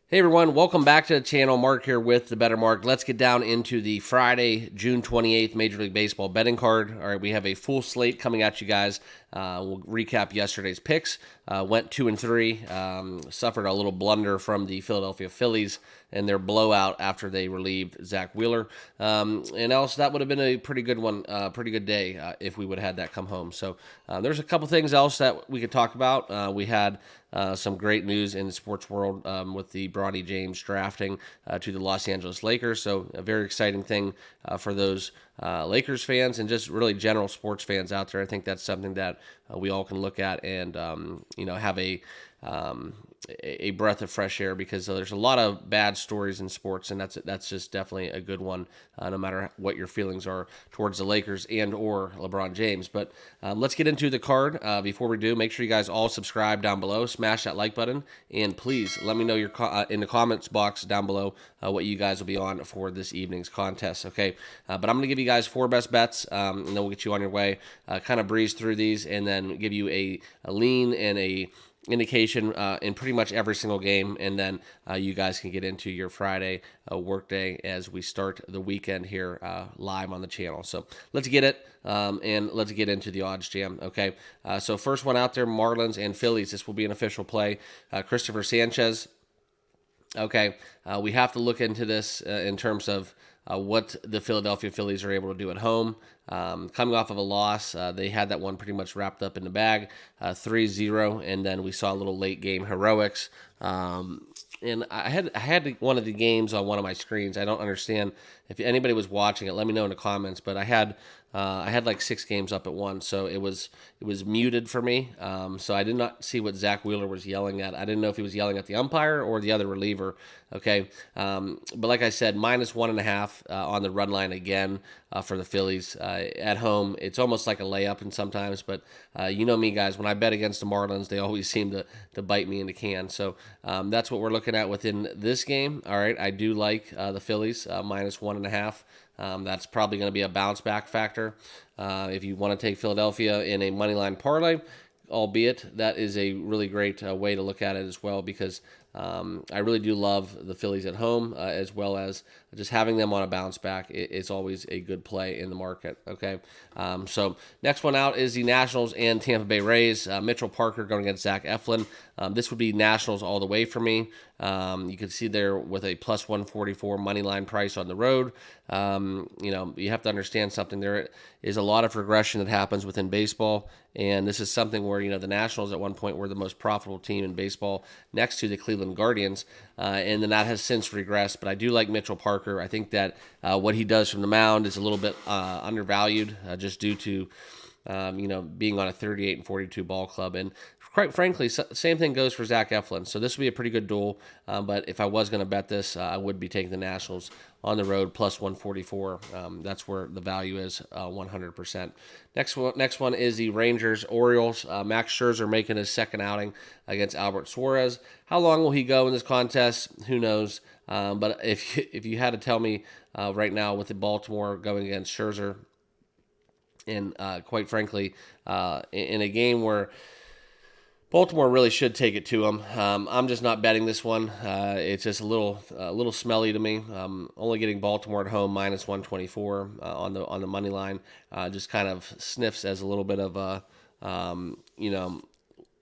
Hey everyone, welcome back to the channel. Mark here with the Better Mark. Let's get down into the Friday, June 28th Major League Baseball betting card. All right, we have a full slate coming at you guys. We'll recap yesterday's picks. Went 2-3, suffered a little blunder from the Philadelphia Phillies and their blowout after they relieved Zach Wheeler. And else that would have been a pretty good one, pretty good day if we would have had that come home. So there's a couple things else that we could talk about. We had some great news in the sports world with the Bronny James drafting to the Los Angeles Lakers. So a very exciting thing for those Lakers fans and just really general sports fans out there. I think that's something that we all can look at and have a breath of fresh air, because there's a lot of bad stories in sports, and that's just definitely a good one, no matter what your feelings are towards the Lakers and or LeBron James. But let's get into the card. Before we do, make sure you guys all subscribe down below, smash that like button, and please let me know your in the comments box down below what you guys will be on for this evening's contest. Okay, but I'm going to give you guys 4 best bets, and then we'll get you on your way. Kind of breeze through these, and then give you a lean and a indication in pretty much every single game, and then you guys can get into your Friday workday as we start the weekend here live on the channel. So let's get it, and let's get into the odds jam. Okay, so first one out there, Marlins and Phillies. This will be an official play. Christopher Sanchez. Okay, we have to look into this in terms of what the Philadelphia Phillies are able to do at home. Coming off of a loss, they had that one pretty much wrapped up in the bag, 3-0, and then we saw a little late game heroics. And I had one of the games on one of my screens. I don't understand if anybody was watching it. Let me know in the comments. But I had like 6 games up at once, so it was muted for me. So I did not see what Zach Wheeler was yelling at. I didn't know if he was yelling at the umpire or the other reliever. Okay, but like I said, -1.5 on the run line again for the Phillies at home. It's almost like a layup, and sometimes, but you know me, guys. When I bet against the Marlins, they always seem to bite me in the can. So that's what we're looking at within this game. All right, I do like the Phillies -1.5. That's probably going to be a bounce back factor. If you want to take Philadelphia in a money line parlay, albeit that is a really great way to look at it as well, because I really do love the Phillies at home, as well as just having them on a bounce back. It's always a good play in the market. Okay, so next one out is the Nationals and Tampa Bay Rays. Mitchell Parker going against Zach Eflin. This would be Nationals all the way for me. You can see there with a +144 money line price on the road. You have to understand something. There is a lot of regression that happens within baseball, and this is something where the Nationals at one point were the most profitable team in baseball, next to the Cleveland Guardians, and then that has since regressed. But I do like Mitchell Parker. I think that what he does from the mound is a little bit undervalued, just due to being on a 38-42 ball club. And quite frankly, same thing goes for Zach Eflin. So this would be a pretty good duel. But if I was going to bet this, I would be taking the Nationals on the road +144. That's where the value is, 100%. Next one is the Rangers Orioles. Max Scherzer making his second outing against Albert Suarez. How long will he go in this contest? Who knows? But if you had to tell me right now, with the Baltimore going against Scherzer, and quite frankly, in a game where Baltimore really should take it to them, I'm just not betting this one. It's just a little smelly to me. Only getting Baltimore at home -124 on the money line just kind of sniffs as a little bit of a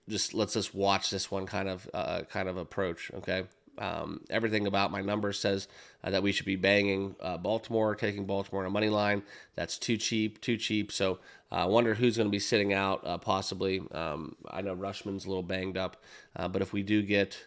just let's just watch this one kind of approach. Okay. Everything about my numbers says that we should be banging Baltimore, taking Baltimore on a money line. That's too cheap. So I wonder who's going to be sitting out, possibly. I know Rushman's a little banged up, but if we do get,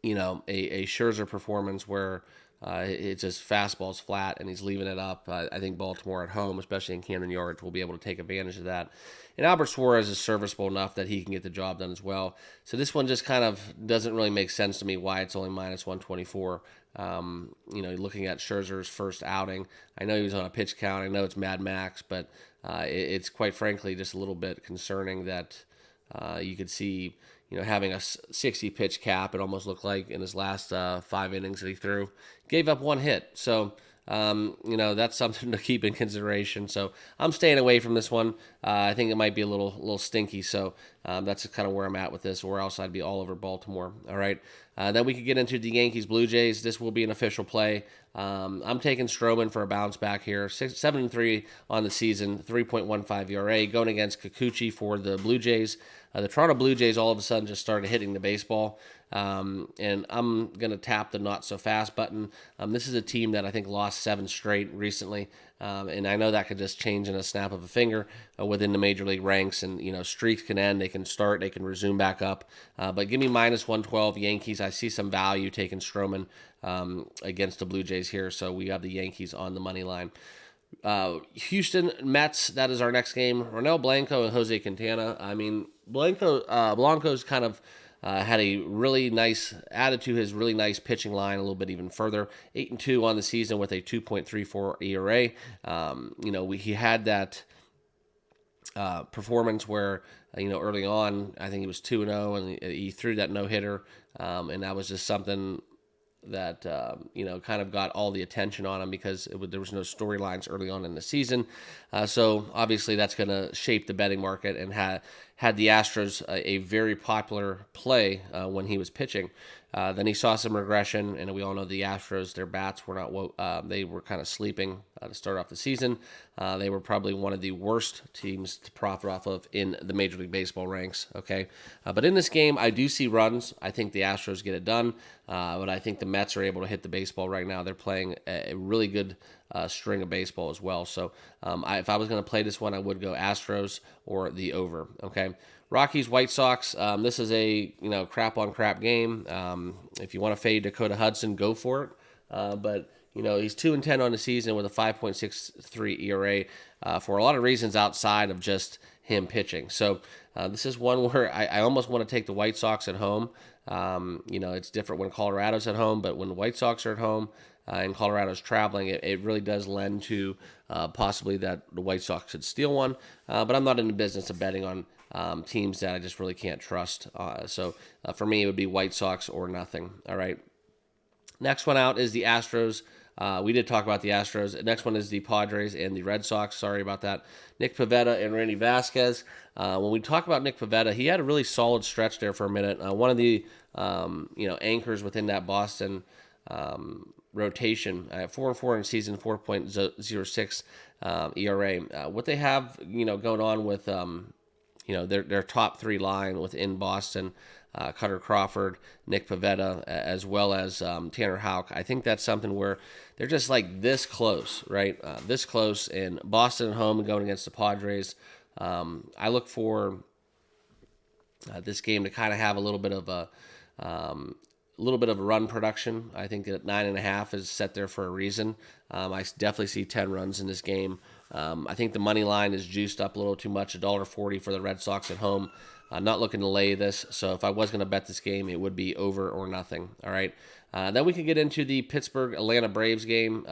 a Scherzer performance where it's just fastball's flat and he's leaving it up, I think Baltimore at home, especially in Camden Yards, will be able to take advantage of that. And Albert Suarez is serviceable enough that he can get the job done as well. So this one just kind of doesn't really make sense to me why it's only -124. Looking at Scherzer's first outing, I know he was on a pitch count. I know it's Mad Max, but it's quite frankly just a little bit concerning that you could see, having a 60 pitch cap. It almost looked like in his last 5 innings that he threw, gave up 1 hit. So that's something to keep in consideration. So I'm staying away from this one. I think it might be a little stinky. So That's kind of where I'm at with this, or else I'd be all over Baltimore. All right. Then we could get into the Yankees Blue Jays. This will be an official play. I'm taking Stroman for a bounce back here. 7-3 on the season, 3.15 ERA, going against Kikuchi for the Blue Jays. The Toronto Blue Jays all of a sudden just started hitting the baseball. And I'm going to tap the not so fast button. This is a team that I think lost 7 straight recently. And I know that could just change in a snap of a finger within the major league ranks. And, streaks can end, they can start, they can resume back up. But give me minus 112 Yankees. I see some value taking Stroman against the Blue Jays here. So we have the Yankees on the money line. Houston Mets, that is our next game. Ronel Blanco and Jose Quintana. I mean, Blanco's kind of had a really nice added to his really nice pitching line a little bit even further. 8-2 on the season with a 2.34 ERA. He had that performance where early on I think he was 2-0 and he threw that no hitter, and that was just something that kind of got all the attention on him because there was no storylines early on in the season. So obviously that's going to shape the betting market, and had the Astros a very popular play when he was pitching. Then he saw some regression, and we all know the Astros, their bats were not they were kind of sleeping to start off the season. They were probably one of the worst teams to profit off of in the Major League Baseball ranks. Okay, but in this game, I do see runs. I think the Astros get it done, but I think the Mets are able to hit the baseball right now. They're playing a really good string of baseball as well. So if I was going to play this one, I would go Astros or the over. Okay. Rockies, White Sox. This is a crap on crap game. If you want to fade Dakota Hudson, go for it. But he's 2-10 on the season with a 5.63 ERA for a lot of reasons outside of just him pitching. So this is one where I almost want to take the White Sox at home. It's different when Colorado's at home, but when the White Sox are at home and Colorado's traveling, it really does lend to possibly that the White Sox could steal one. But I'm not in the business of betting on teams that I just really can't trust. So for me, it would be White Sox or nothing. All right. Next one out is the Astros. We did talk about the Astros. Next one is the Padres and the Red Sox. Sorry about that. Nick Pivetta and Randy Vasquez. When we talk about Nick Pivetta, he had a really solid stretch there for a minute. One of the anchors within that Boston rotation. 4-4 in season, 4.06 ERA. What they have going on with their top 3 line within Boston, Cutter Crawford, Nick Pivetta, as well as Tanner Houck. I think that's something where they're just like this close, right? This close, and Boston at home going against the Padres. I look for this game to kind of have a little bit of a run production. I think that 9.5 is set there for a reason. I definitely see 10 runs in this game. I think the money line is juiced up a little too much, $1.40 for the Red Sox at home. I'm not looking to lay this, so if I was going to bet this game, it would be over or nothing. All right. Then we can get into the Pittsburgh-Atlanta Braves game.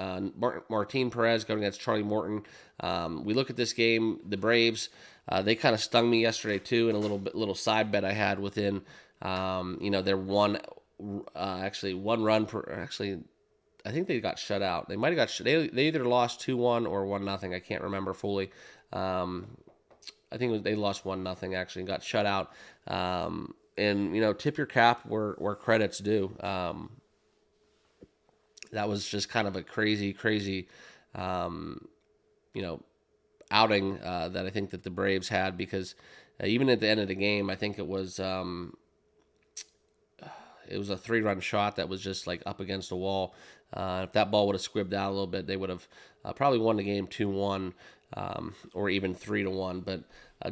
Martin Perez going against Charlie Morton. We look at this game. The Braves, they kind of stung me yesterday too in a little side bet I had within, their one run per. Actually, I think they got shut out. They might have they either lost 2-1 or 1-0. I can't remember fully. I think they lost 1-0 actually and got shut out. And tip your cap where credit's due. That was just kind of a crazy outing that I think that the Braves had, because even at the end of the game, I think it was a 3-run shot that was just like up against the wall. If that ball would have squibbed out a little bit, they would have probably won the game 2-1 or even 3-1. But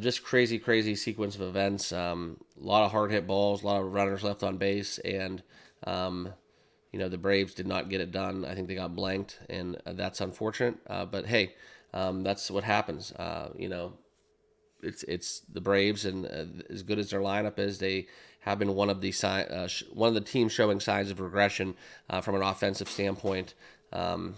just crazy sequence of events. A lot of hard hit balls, a lot of runners left on base, and the Braves did not get it done. I think they got blanked, and that's unfortunate. But hey, that's what happens. It's the Braves, and as good as their lineup is, they have been one of the teams showing signs of regression from an offensive standpoint. For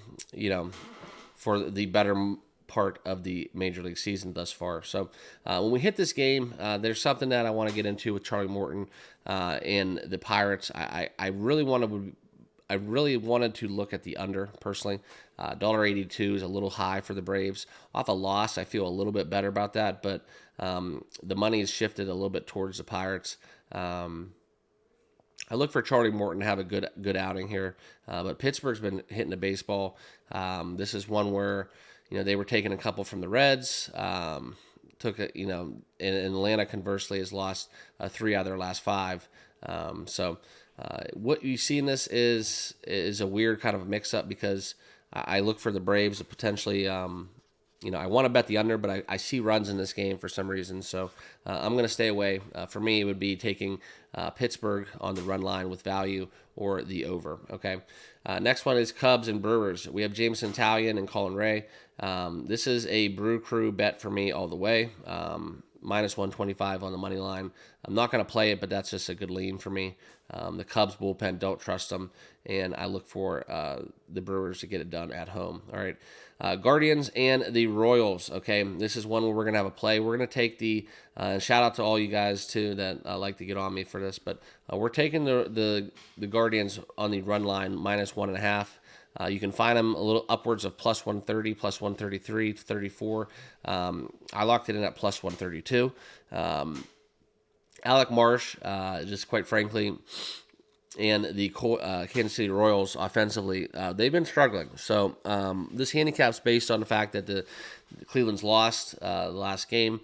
the better part of the Major League season thus far. So when we hit this game, there's something that I want to get into with Charlie Morton and the Pirates. I really want to I really wanted to look at the under personally. $1.82 is a little high for the Braves. Off a loss, I feel a little bit better about that, but the money has shifted a little bit towards the Pirates. I look for Charlie Morton to have a good outing here, but Pittsburgh's been hitting the baseball. This is one where they were taking a couple from the Reds. Took it, and Atlanta conversely has lost 3 out of their last 5. So what you see in this is a weird kind of mix up because I look for the Braves to potentially. I want to bet the under, but I see runs in this game for some reason, so I'm going to stay away. For me, it would be taking Pittsburgh on the run line with value or the over. Okay. Next one is Cubs and Brewers. We have Jameson Taillon and Colin Ray. This is a Brew Crew bet for me all the way. Minus 125 on the money line. I'm not going to play it, but that's just a good lean for me. The Cubs bullpen, don't trust them, and I look for the Brewers to get it done at home. All right. Guardians and the Royals. Okay, this is one where we're gonna have a play. We're gonna take the shout out to all you guys too that like to get on me for this, but we're taking the Guardians on the run line minus 1.5. You can find them a little upwards of plus 130, plus 133, 34. I locked it in at plus 132. Alec Marsh, just quite frankly, and the Kansas City Royals offensively, they've been struggling. So this handicap's based on the fact that the Cleveland's lost the last game.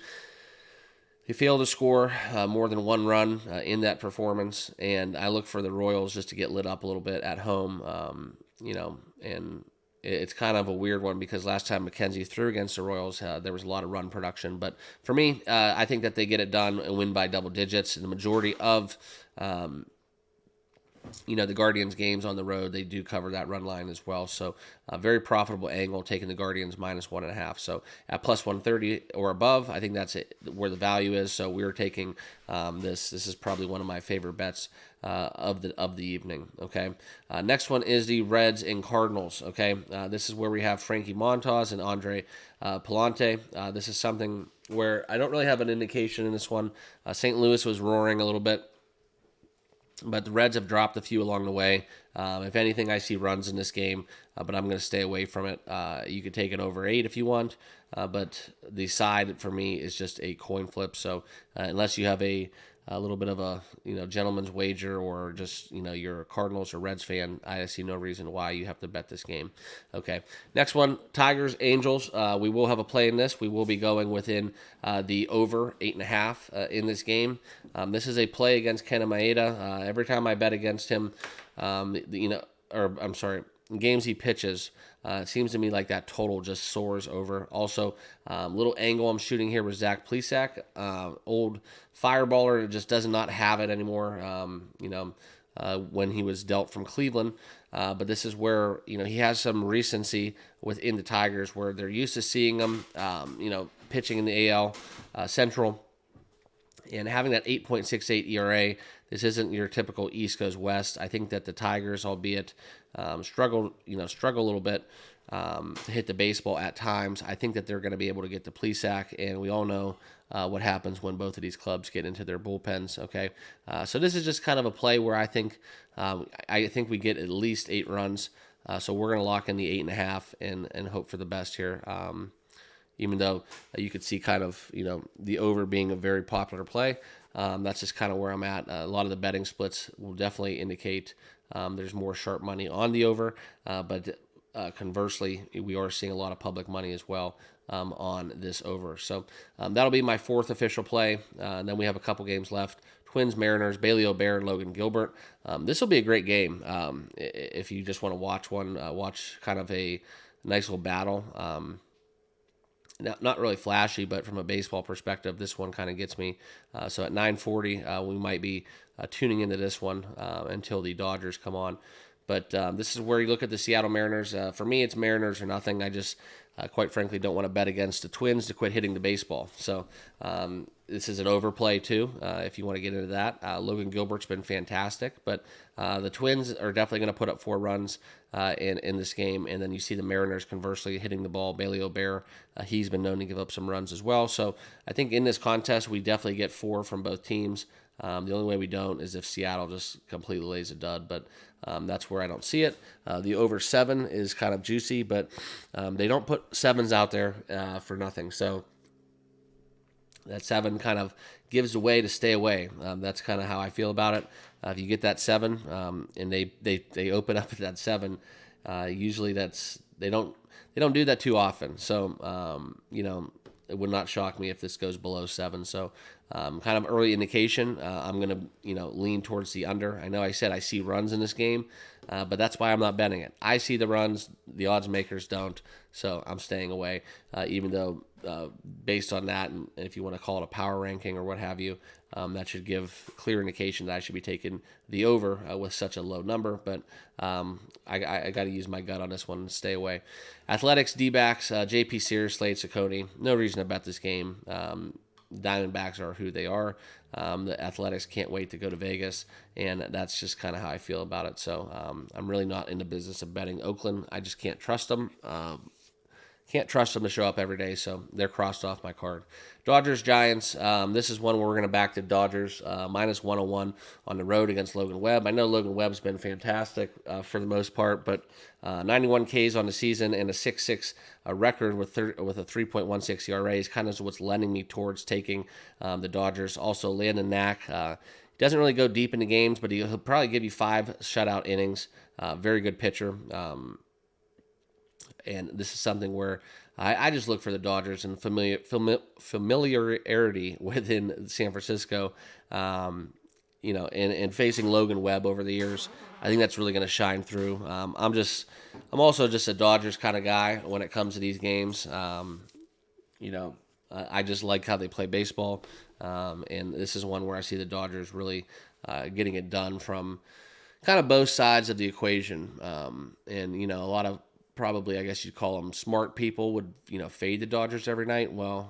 They failed to score more than 1 run in that performance, and I look for the Royals just to get lit up a little bit at home, and it's kind of a weird one because last time McKenzie threw against the Royals, there was a lot of run production. But for me, I think that they get it done and win by double digits. And the majority of the Guardians games on the road, they do cover that run line as well. So a very profitable angle, taking the Guardians minus 1.5. So at plus 130 or above, I think that's where the value is. So we're taking this. This is probably one of my favorite bets of the evening. Okay. Next one is the Reds and Cardinals. Okay. This is where we have Frankie Montas and Andre Palante. This is something where I don't really have an indication in this one. St. Louis was roaring a little bit, but the Reds have dropped a few along the way. If anything, I see runs in this game, but I'm going to stay away from it. You could take it over 8 if you want, but the side for me is just a coin flip. So unless you have a little bit of a gentleman's wager, or just you're a Cardinals or Reds fan, I see no reason why you have to bet this game. Okay, next one, Tigers Angels. We will have a play in this. We will be going within the over 8.5 in this game. This is a play against Ken Maeda. Every time I bet against him, games he pitches, it seems to me like that total just soars over. Also, little angle I'm shooting here with Zach Plesac, old fireballer, just does not have it anymore. When he was dealt from Cleveland, but this is where he has some recency within the Tigers, where they're used to seeing him, pitching in the AL Central, and having that 8.68 ERA. This isn't your typical East Coast West. I think that the Tigers, albeit struggle a little bit to hit the baseball at times, I think that they're going to be able to get to Plesac, and we all know what happens when both of these clubs get into their bullpens. Okay, so this is just kind of a play where I think we get at least 8 runs. So we're going to lock in the 8.5 and hope for the best here. Even though you could see kind of the over being a very popular play. That's just kind of where I'm at. A lot of the betting splits will definitely indicate there's more sharp money on the over, but conversely, we are seeing a lot of public money as well on this over. So that'll be my 4th official play. And then we have a couple games left. Twins, Mariners, Bailey O'Bear, and Logan Gilbert. This will be a great game if you just want to watch one. Watch kind of a nice little battle. Not really flashy, but from a baseball perspective, this one kind of gets me. So at 9:40, we might be tuning into this one until the Dodgers come on. But this is where you look at the Seattle Mariners. For me, it's Mariners or nothing. I just, quite frankly, don't want to bet against the Twins to quit hitting the baseball. So this is an overplay, too, if you want to get into that. Logan Gilbert's been fantastic, but the Twins are definitely going to put up 4 runs in this game. And then you see the Mariners, conversely, hitting the ball. Bailey O'Bear, he's been known to give up some runs as well. So I think in this contest, we definitely get 4 from both teams. The only way we don't is if Seattle just completely lays a dud, but that's where I don't see it. The over 7 is kind of juicy, but they don't put 7s out there for nothing. So that 7 kind of gives away to stay away. That's kind of how I feel about it. If you get that 7 and they open up at that 7, usually they don't do that too often. So it would not shock me if this goes below 7. So kind of early indication. I'm gonna lean towards the under. I know I said I see runs in this game, but that's why I'm not betting it. I see the runs. The odds makers don't. So I'm staying away, even though. Based on that, and if you want to call it a power ranking or what have you, that should give clear indication that I should be taking the over with such a low number. But I got to use my gut on this one and stay away. Athletics, D-backs, JP Sears, Slade Ciccone. No reason to bet this game. Diamondbacks are who they are. The Athletics can't wait to go to Vegas, and that's just kind of how I feel about it. So I'm really not in the business of betting Oakland. I just can't trust them. Can't trust them to show up every day, so they're crossed off my card. Dodgers, Giants. This is one where we're going to back the Dodgers minus 101 on the road against Logan Webb. I know Logan Webb's been fantastic for the most part, but 91 Ks on the season and a 6.6 record with a 3.16 ERA is kind of what's lending me towards taking the Dodgers. Also, Landon Knack. Doesn't really go deep into games, but he'll probably give you 5 shutout innings. Very good pitcher. And this is something where I just look for the Dodgers and familiarity within San Francisco, and facing Logan Webb over the years. I think that's really going to shine through. I'm also just a Dodgers kind of guy when it comes to these games. I just like how they play baseball, and this is one where I see the Dodgers really getting it done from kind of both sides of the equation. And a lot of probably, I guess you'd call them smart people would, fade the Dodgers every night. Well,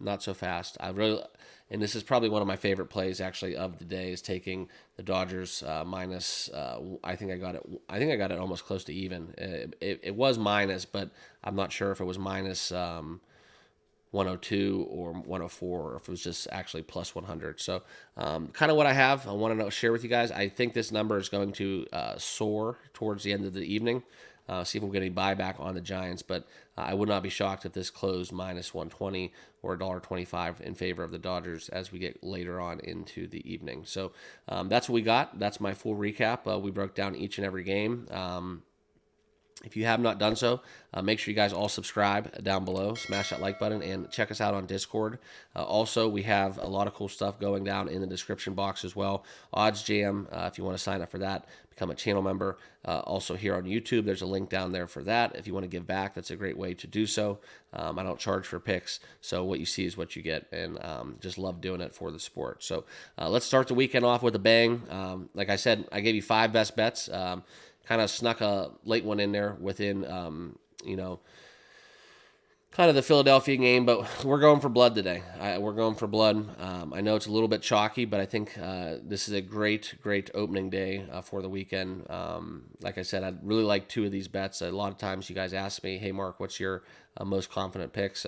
not so fast. And this is probably one of my favorite plays actually of the day is taking the Dodgers minus. I think I got it almost close to even. It was minus, but I'm not sure if it was minus 102 or 104, or if it was just actually plus 100. So kind of what I have. I want to share with you guys. I think this number is going to soar towards the end of the evening. See if we get any buyback on the Giants, but I would not be shocked if this closed minus 120 or $1.25 in favor of the Dodgers as we get later on into the evening. So that's what we got. That's my full recap. We broke down each and every game. If you have not done so, make sure you guys all subscribe down below. Smash that like button and check us out on Discord. Also, we have a lot of cool stuff going down in the description box as well. OddsJam, if you want to sign up for that, become a channel member. Also here on YouTube, there's a link down there for that. If you want to give back, that's a great way to do so. I don't charge for picks, so what you see is what you get, and just love doing it for the sport. So let's start the weekend off with a bang. Like I said, I gave you 5 best bets. Kind of snuck a late one in there within, kind of the Philadelphia game, but we're going for blood today. We're going for blood. I know it's a little bit chalky, but I think this is a great opening day for the weekend. Like I said, I'd really like 2 of these bets. A lot of times you guys ask me, hey, Mark, what's your most confident picks?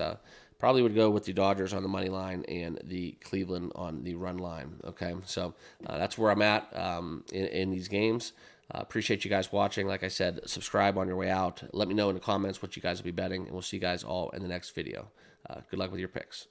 Probably would go with the Dodgers on the money line and the Cleveland on the run line. Okay, so that's where I'm at in these games. Appreciate you guys watching. Like I said, subscribe on your way out. Let me know in the comments what you guys will be betting, and we'll see you guys all in the next video. Good luck with your picks.